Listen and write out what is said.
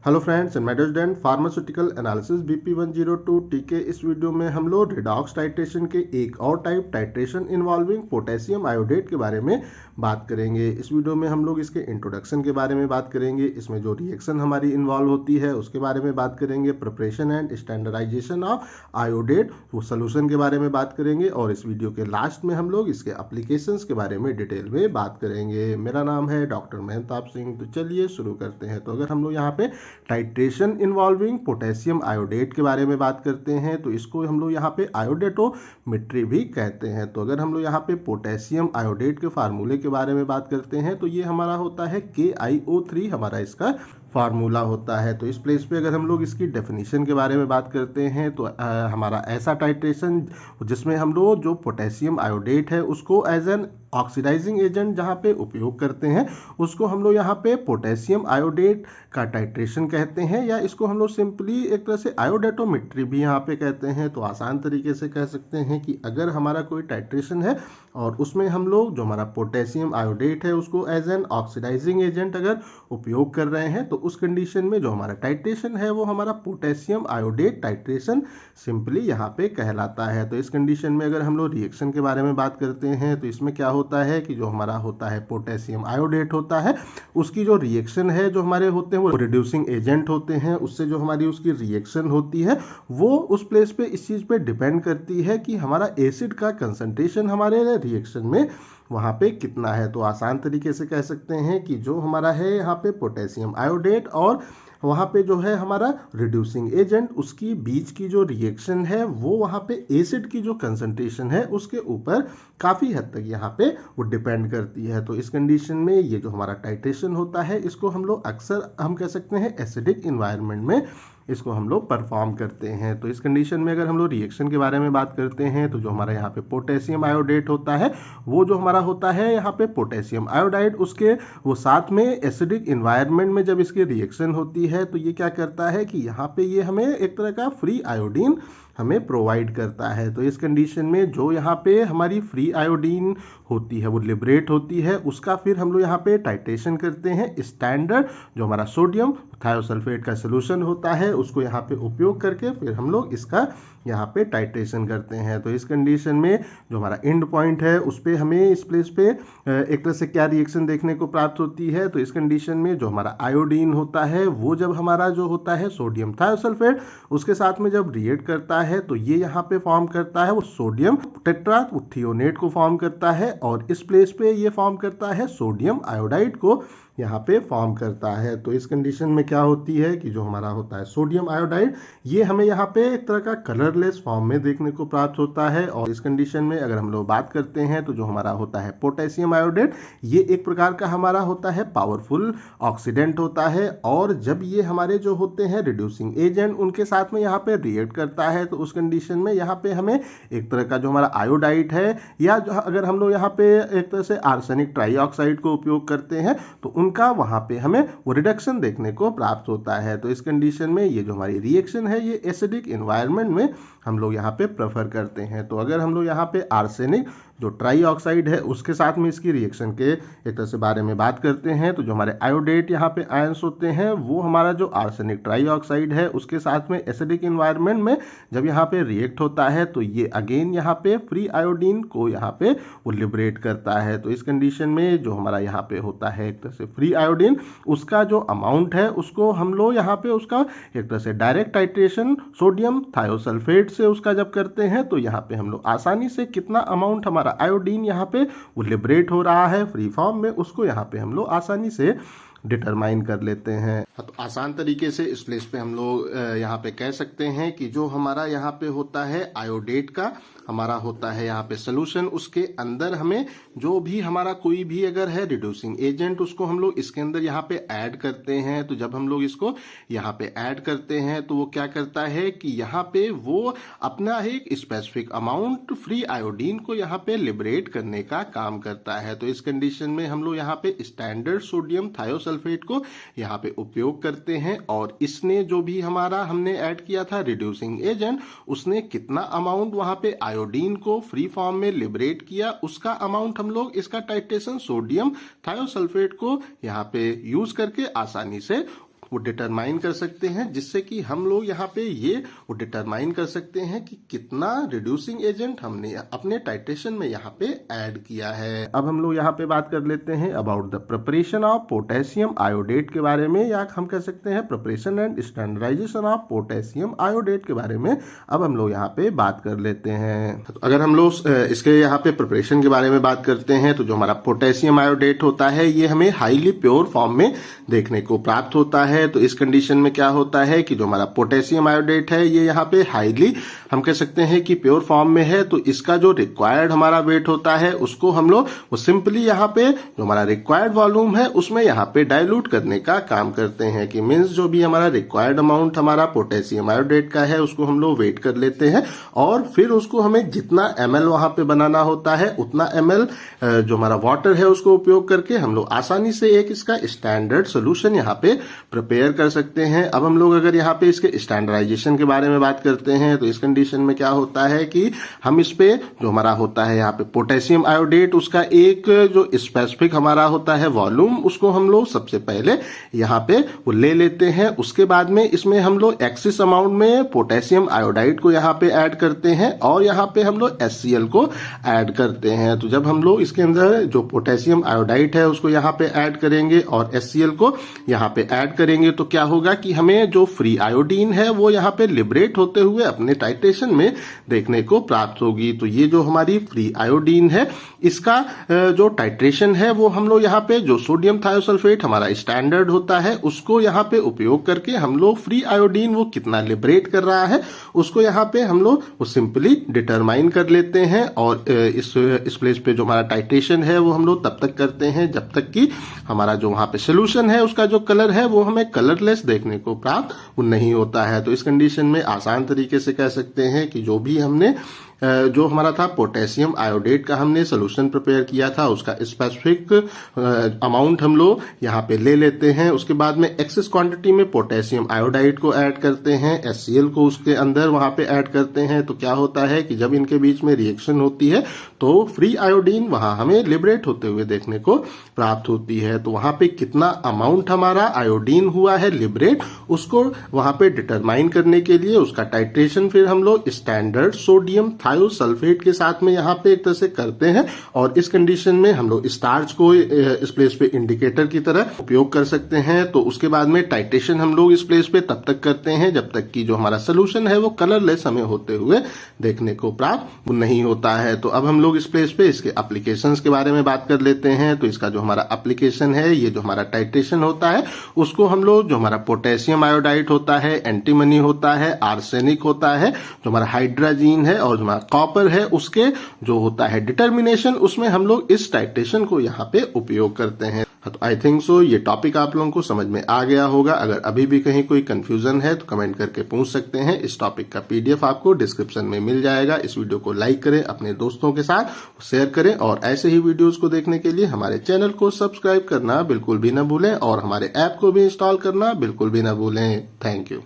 Hello friends and medal student pharmaceutical analysis BP102 T के इस video में हम लोग रिडॉक्स टाइट्रेशन के एक और type titration involving potassium iodate के बारे में बात करेंगे। इस वीडियो में हम लोग इसके इंट्रोडक्शन के बारे में बात करेंगे, इसमें जो रिएक्शन हमारी इन्वॉल्व होती है उसके बारे में बात करेंगे, preparation and standardisation of iodate वो सोल्यूशन के बारे में बात करेंगे और इस वीडियो के लास्ट में हम लोग इसके एप्लीकेशंस के बारे में डिटेल में बात करेंगे। मेरा नाम है डॉक्टर मेहताब सिंह। तो चलिए शुरू करते हैं। तो अगर हम लोग यहाँ पे टाइट्रेशन इन्वॉल्विंग पोटेशियम आयोडेट के बारे में बात करते हैं तो इसको हम लोग यहाँ पे आयोडेटोमेट्री भी कहते हैं। तो अगर हम लोग यहाँ पे पोटेशियम आयोडेट के फार्मूले के बारे में बात करते हैं तो ये हमारा होता है KiO3 हमारा इसका फार्मूला होता है। तो इस प्लेस पे अगर हम लोग इसकी डेफिनेशन के बारे में बात करते हैं तो हमारा ऐसा टाइट्रेशन जिसमें हम लोग जो पोटेशियम आयोडेट है उसको एज एन ऑक्सीडाइजिंग एजेंट जहाँ पे उपयोग करते हैं उसको हम लोग यहाँ पे पोटेशियम आयोडेट का टाइट्रेशन कहते हैं, या इसको हम लोग सिंपली एक तरह से आयोडेटोमेट्री भी यहाँ पे कहते हैं। तो आसान तरीके से कह सकते हैं कि अगर हमारा कोई टाइट्रेशन है और उसमें हम लोग जो हमारा पोटेशियम आयोडेट है उसको एज एन ऑक्सीडाइजिंग एजेंट अगर उपयोग कर रहे हैं तो उस कंडीशन में जो हमारा टाइट्रेशन है वो हमारा पोटेशियम आयोडेट टाइट्रेशन सिंपली यहाँ पे कहलाता है। तो इस कंडीशन में अगर हम लोग रिएक्शन के बारे में बात करते हैं तो इसमें क्या होता है कि जो हमारा होता है पोटेशियम आयोडेट होता है उसकी जो रिएक्शन है जो हमारे होते हैं वो रिड्यूसिंग एजेंट होते हैं, उससे जो हमारी उसकी रिएक्शन होती है वो उस प्लेस पे इस चीज़ पे डिपेंड करती है कि हमारा एसिड का कंसंट्रेशन हमारे रिएक्शन में वहाँ पे कितना है। तो आसान तरीके से कह सकते हैं कि जो हमारा है यहाँ पे पोटेशियम आयोडेट और वहाँ पे जो है हमारा रिड्यूसिंग एजेंट उसकी बीच की जो रिएक्शन है वो वहाँ पे एसिड की जो कंसंट्रेशन है उसके ऊपर काफ़ी हद तक यहाँ पे वो डिपेंड करती है। तो इस कंडीशन में ये जो हमारा टाइट्रेशन होता है इसको हम लोग अक्सर हम कह सकते हैं एसिडिक इन्वायरमेंट में इसको हम लोग परफॉर्म करते हैं। तो इस कंडीशन में अगर हम लोग रिएक्शन के बारे में बात करते हैं तो जो हमारा यहाँ पे पोटेशियम आयोडेट होता है वो जो हमारा होता है यहाँ पे पोटेशियम आयोडाइड उसके वो साथ में एसिडिक इन्वायरमेंट में जब इसकी रिएक्शन होती है तो ये क्या करता है कि यहाँ पे ये हमें एक तरह का फ्री आयोडीन हमें प्रोवाइड करता है। तो इस कंडीशन में जो यहाँ पे हमारी फ्री आयोडीन होती है वो लिबरेट होती है, उसका फिर हम लोग यहाँ पे टाइट्रेशन करते हैं स्टैंडर्ड जो हमारा सोडियम थायोसल्फेट का सोल्यूशन होता है उसको यहाँ पे उपयोग करके फिर हम लोग इसका यहाँ पे टाइट्रेशन करते हैं। तो इस कंडीशन में जो हमारा एंड पॉइंट है उस पर हमें इस प्लेस पे एक तरह से क्या रिएक्शन देखने को प्राप्त होती है। तो इस कंडीशन में जो हमारा आयोडीन होता है वो जब हमारा जो होता है सोडियम थायोसल्फेट उसके साथ में जब रिएक्ट करता है तो ये यहाँ पे फॉर्म करता है वो सोडियम टेट्राथियोनेट को फॉर्म करता है और इस प्लेस पे ये फॉर्म करता है सोडियम आयोडाइड को यहाँ पे फॉर्म करता है। तो इस कंडीशन में क्या होती है कि जो हमारा होता है सोडियम आयोडाइड ये हमें यहाँ पे एक तरह का कलरलेस फॉर्म में देखने को प्राप्त होता है। और इस कंडीशन में अगर हम लोग बात करते हैं तो जो हमारा होता है पोटेशियम आयोडेट ये एक प्रकार का हमारा होता है पावरफुल ऑक्सीडेंट होता है और जब ये हमारे जो होते हैं रिड्यूसिंग एजेंट उनके साथ में यहाँ पे रिएक्ट करता है तो उस कंडीशन में यहाँ पे हमें एक तरह का जो हमारा आयोडाइड है या अगर हम लोग यहाँ पे एक तरह से आर्सेनिक ट्राईऑक्साइड को उपयोग करते हैं तो उनका वहां पे हमें वो रिडक्शन देखने को प्राप्त होता है। तो इस कंडीशन में ये जो हमारी रिएक्शन है ये एसिडिक एनवायरनमेंट में हम लोग यहाँ पे प्रेफर करते हैं। तो अगर हम लोग यहाँ पे आर्सेनिक जो ट्राईऑक्साइड है उसके साथ में इसकी रिएक्शन के एक तरह से बारे में बात करते हैं तो जो हमारे आयोडेट यहाँ पे आयंस होते हैं वो हमारा जो आर्सेनिक ट्राईऑक्साइड है उसके साथ में एसिडिक इन्वायरमेंट में जब यहाँ पे रिएक्ट होता है तो ये अगेन यहाँ पे फ्री आयोडीन को यहाँ पे वो लिबरेट करता है। तो इस कंडीशन में जो हमारा यहाँ पे होता है एक तरह से फ्री आयोडीन उसका जो अमाउंट है उसको हम लोग यहाँ पे उसका एक तरह से डायरेक्ट टाइट्रेशन सोडियम थायोसल्फेट से उसका जब करते हैं तो यहाँ पे हम लोग आसानी से कितना अमाउंट हमारा आयोडीन यहाँ पे वो लिबरेट हो रहा है फ्री फॉर्म में उसको यहाँ पे हम लोग आसानी से डिटरमाइन कर लेते हैं। तो आसान तरीके से इस प्लेस पे हम लोग यहाँ पे कह सकते हैं कि जो हमारा यहाँ पे होता है आयोडेट का हमारा होता है यहाँ पे सोल्यूशन उसके अंदर हमें जो भी हमारा कोई भी अगर है रिड्यूसिंग एजेंट उसको हम लोग इसके अंदर यहाँ पे ऐड करते हैं। तो जब हम लोग इसको यहाँ पे ऐड करते हैं तो वो क्या करता है कि यहाँ पे वो अपना एक स्पेसिफिक अमाउंट फ्री आयोडीन को यहाँ पे लिबरेट करने का काम करता है। तो इस कंडीशन में हम लोग यहाँ पे स्टैंडर्ड सोडियम थायोसल्फेट को यहाँ पे उपयोग करते हैं और इसने जो भी हमारा हमने ऐड किया था रिड्यूसिंग एजेंट उसने कितना अमाउंट वहां पे आयोडीन को फ्री फॉर्म में लिबरेट किया उसका अमाउंट हम लोग इसका टाइट्रेशन सोडियम थायोसल्फेट को यहाँ पे यूज करके आसानी से वो डिटरमाइन कर सकते हैं, जिससे कि हम लोग यहाँ पे ये वो डिटरमाइन कर सकते हैं कि कितना रिड्यूसिंग एजेंट हमने अपने टाइट्रेशन में यहाँ पे ऐड किया है। अब हम लोग यहाँ पे बात कर लेते हैं about the preparation of potassium iodate के बारे में, या हम कह सकते हैं preparation and standardisation of potassium iodate के बारे में अब हम लोग यहाँ पे बात कर लेते हैं। तो अगर हम लोग इसके यहाँ पे प्रिपरेशन के बारे में बात करते हैं तो जो हमारा पोटेशियम आयोडेट होता है ये हमें हाईली प्योर फॉर्म में देखने को प्राप्त होता है। तो इस कंडीशन में क्या होता है कि जो हमारा पोटेशियम आयोडेट है ये यहाँ पे हाईली हम कह सकते हैं कि प्योर फॉर्म में है, तो इसका जो रिक्वायर्ड हमारा वेट होता है उसको हम लोग वो सिंपली यहाँ पे जो हमारा रिक्वायर्ड वॉल्यूम है उसमें यहाँ पे डाइल्यूट करने का काम करते हैं, कि मीन्स जो भी हमारा रिक्वायर्ड अमाउंट हमारा पोटेशियम आयोडेट का है उसको हम लोग वेट कर लेते हैं और फिर उसको हमें जितना ml वहां पे बनाना होता है उतना ml जो हमारा वाटर है उसको उपयोग करके हम लोग आसानी से एक इसका स्टैंडर्ड सोल्यूशन यहाँ पे प्रिपेयर कर सकते हैं। अब हम लोग अगर यहाँ पे इसके स्टैंडर्डाइजेशन के बारे में बात करते हैं तो इस कंडीशन में क्या होता है कि हम इस पे जो हमारा होता है यहाँ पे पोटेशियम आयोडेट उसका एक जो स्पेसिफिक हमारा होता है वॉल्यूम उसको हम लोग सबसे पहले यहाँ पे वो ले लेते हैं। उसके बाद में इसमें हम लोग एक्सिस अमाउंट में पोटेशियम आयोडाइड को यहाँ पे ऐड करते हैं और यहाँ पे हम लोग HCl को ऐड करते हैं। तो जब हम लोग इसके अंदर जो पोटेशियम आयोडाइड है उसको यहाँ पे ऐड करेंगे और HCl को यहाँ पे ऐड करेंगे तो क्या होगा कि हमें जो फ्री आयोडीन है वो यहाँ पे लिबरेट होते हुए अपने टाइट्रेशन में देखने को प्राप्त होगी। तो ये जो हमारी फ्री आयोडीन है इसका जो टाइट्रेशन है वो हम लोग यहाँ पे जो सोडियम थायोसल्फेट हमारा स्टैंडर्ड होता है उसको यहाँ पे उपयोग करके हम लोग फ्री आयोडीन वो कितना लिबरेट कर रहा है उसको यहाँ पे हम लोग वो सिंपली डिटरमाइन कर लेते हैं। और इस प्लेस पे जो हमारा टाइट्रेशन है वो हम लोग तब तक करते हैं जब तक कि हमारा जो वहां पे सोल्यूशन है उसका जो कलर है वो हमें कलरलेस देखने को प्राप्त नहीं होता है। तो इस कंडीशन में आसान तरीके से कह सकते हैं कि जो भी हमने जो हमारा था पोटेशियम आयोडेट का हमने सोल्यूशन प्रिपेयर किया था उसका स्पेसिफिक अमाउंट हम लोग यहाँ पे ले लेते हैं। उसके बाद में एक्सेस क्वांटिटी में पोटेशियम आयोडाइड को ऐड करते हैं, HCl को उसके अंदर वहां पे ऐड करते हैं। तो क्या होता है कि जब इनके बीच में रिएक्शन होती है तो फ्री आयोडीन वहां हमें लिबरेट होते हुए देखने को प्राप्त होती है। तो वहां पे कितना अमाउंट हमारा आयोडीन हुआ है लिबरेट उसको वहां पे डिटरमाइन करने के लिए उसका टाइट्रेशन फिर हम लोग स्टैंडर्ड सोडियम थायोसल्फेट के साथ में यहाँ पे एक तरह से करते हैं। और इस कंडीशन में हम लोग स्टार्च को इस प्लेस पे इंडिकेटर की तरह उपयोग कर सकते हैं। तो उसके बाद में टाइट्रेशन हम लोग इस प्लेस पे तब तक करते हैं जब तक कि जो हमारा सोल्यूशन है वो कलरलेस हमें होते हुए देखने को प्राप्त नहीं होता है। तो अब हम लोग इस प्लेस पे इसके एप्लीकेशंस के बारे में बात कर लेते हैं। तो इसका जो हमारा एप्लीकेशन है ये जो हमारा टाइट्रेशन होता है उसको हम लोग जो हमारा पोटेशियम आयोडाइड होता है, एंटीमनी होता है, आर्सेनिक होता है, जो हमारा हाइड्रोजीन है और जो हमारा कॉपर है उसके जो होता है डिटर्मिनेशन उसमें हम लोग इस टाइट्रेशन को यहाँ पे उपयोग करते हैं। तो आई थिंक सो ये टॉपिक आप लोगों को समझ में आ गया होगा। अगर अभी भी कहीं कोई कंफ्यूजन है तो कमेंट करके पूछ सकते हैं। इस टॉपिक का PDF आपको डिस्क्रिप्शन में मिल जाएगा। इस वीडियो को लाइक करें, अपने दोस्तों के साथ शेयर करें और ऐसे ही वीडियोस को देखने के लिए हमारे चैनल को सब्सक्राइब करना बिल्कुल भी ना भूलें और हमारे ऐप को भी इंस्टॉल करना बिल्कुल भी ना भूलें। Thank you.